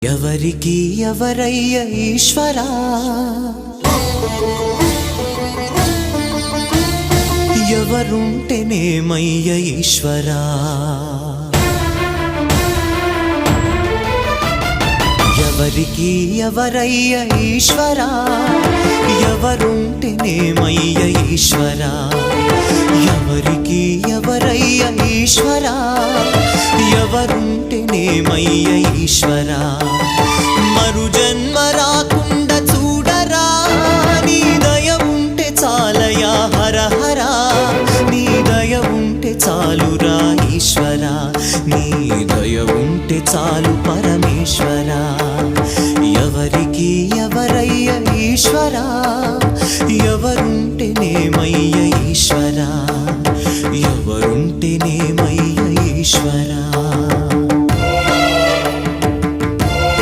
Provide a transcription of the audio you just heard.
ఎవరికి ఎవరయ్య ఈశ్వరా, ఎవరుంటేనేమయ్య ఈశ్వరా, ఎవరికి ఎవరయ్య ఈశ్వరా, ఎవరుంటేనేమయ్య ఈశ్వరా, ఎవరికి ఎవరయ్య ఈశ్వరా, ఎవరుంటేనేమయ్య ఈశ్వరా, మరు జన్మ రాకుండా చూడరా, నీ దయ ఉంటే చాలయా హర హరా, నీ దయ ఉంటే చాలురా ఈశ్వరా, నీ దయ ఉంటే చాలు